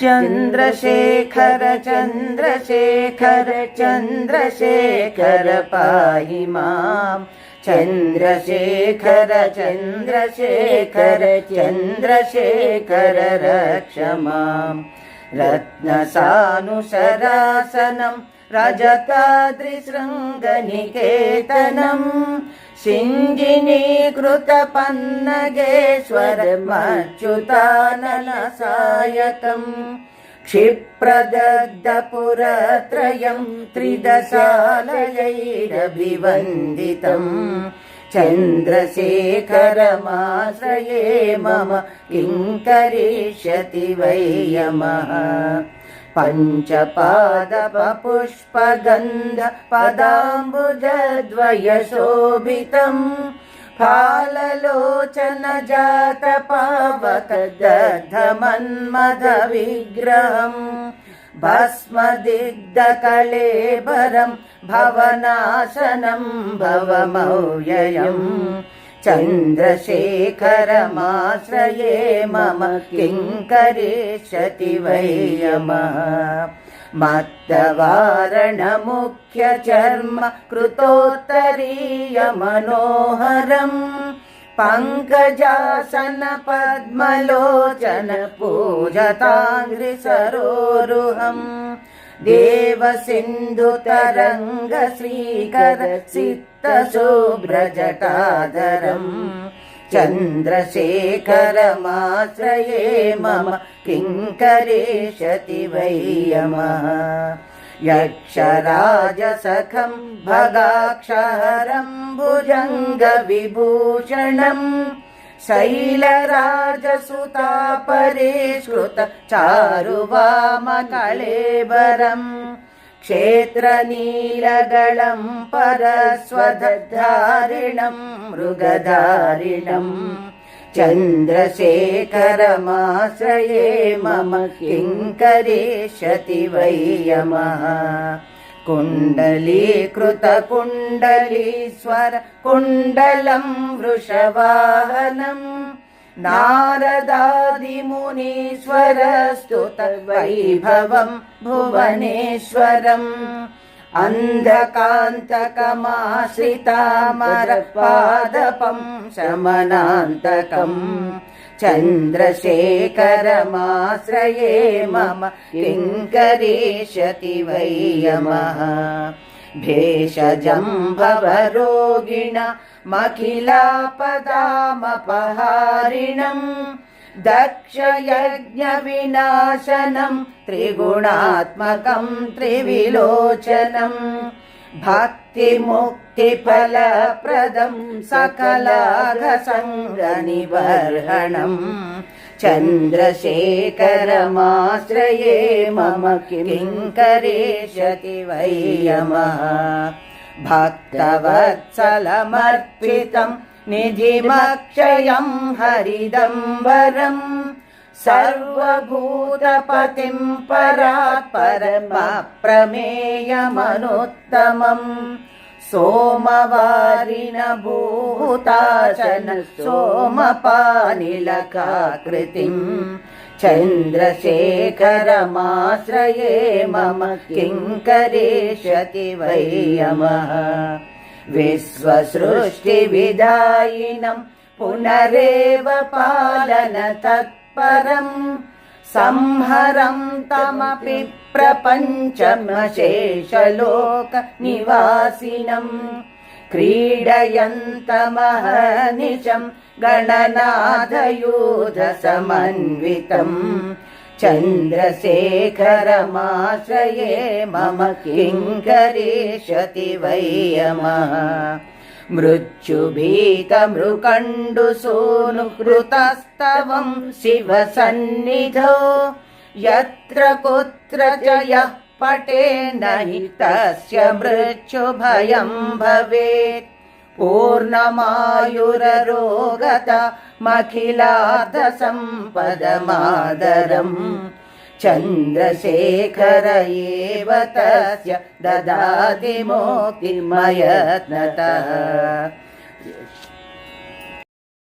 चन्द्रशेखर चन्द्रशेखर चन्द्रशेखर पाहि माम् चन्द्रशेखर चन्द्रशेखर चन्द्रशेखर रक्ष माम् रत्नसानुशरासनं रजताद्रिशृङ्गनिकेतनं सिञ्जिनीकृतपन्नगेश्वरमच्युताननसायकम् क्षिप्रदग्धपुरत्रयं त्रिदशालयैरभिवन्दितम् चन्द्रशेखरमाश्रये मम किं करिष्यति वै यमः पञ्चपादपपुष्पगन्ध पदाम्बुजद्वयशोभितम् फाललोचन जातपावक दग्धमन्मथविग्रहम् भस्मदिग्धकळेबरं भवनाशनं भवमव्ययम् चन्द्रशेखरमाश्रये मम किं करिष्यति वै यमः मत्तवारणमुख्यचर्म कृतोत्तरीयमनोहरम् पङ्कजासन पद्मलोचन पूजताङ्घ्रिसरोरुहम् देवसिन्धुतरङ्ग श्रीकर सिक्तशुभ्रजटाधरम् चन्द्रशेखरमाश्रये मम किं करिष्यति वै यमः यक्षराजसखं भगाक्षहरं भुजङ्गविभूषणम् शैलराजसुतापरिष्कृत चारुवामकळेबरम् क्षेत्रनीलगलं परस्वधारिणं मृगधारिणम् चन्द्रशेखरमाश्रये मम किं करिष्यति वै यमः कुण्डलीकृतकुण्डलीश्वर कुण्डलं वृषवाहनम् नारदादिमुनीश्वरस्तुत वैभवं भुवनेश्वरम् अन्धकान्तकमाश्रितामरपादपं शमनान्तकम् चन्द्रशेखरमाश्रये मम किं करिष्यति वै यमः भेषजं भवरोगिणमखिलापदामपहारिणम् दक्षयज्ञविनाशनं त्रिगुणात्मकं त्रिविलोचनम् भक्तिमुक्तिफलप्रदं सकलाघसङ्गनिबर्हणम् चन्द्रशेखरमाश्रये मम किं करिष्यति वै यमः भक्तवत्सलमर्पितं निधिमक्षयं हरिदम्बरम् सर्वभूतपतिं परात्परमप्रमेयमनुत्तमम् सोमवारिणभूताशन सोमपानिलकाकृतिम् चन्द्रशेखरमाश्रये मम किं करिष्यति वै यमः विश्वसृष्टिविधायिनं पुनरेव पालन तत्परम् संहरं तमपि प्रपञ्चमशेषलोकनिवासिनम् क्रीडयन्तमहर्निशं गणनाथयूथसमन्वितम् चन्द्रशेखरमाश्रये मम किं करिष्यति वै यमः मृत्युभीतमृकण्डुसूनुकृतस्तवं शिवसन्निधौ यत्र कुत्र च यः पठेन्न हि तस्य मृत्युभयं भवेत् पूर्णमायुररोगता मखिलार्थसम्पदमादरम् चन्द्रशेखर एव तस्य ददाति मुक्तिमयत्नतः।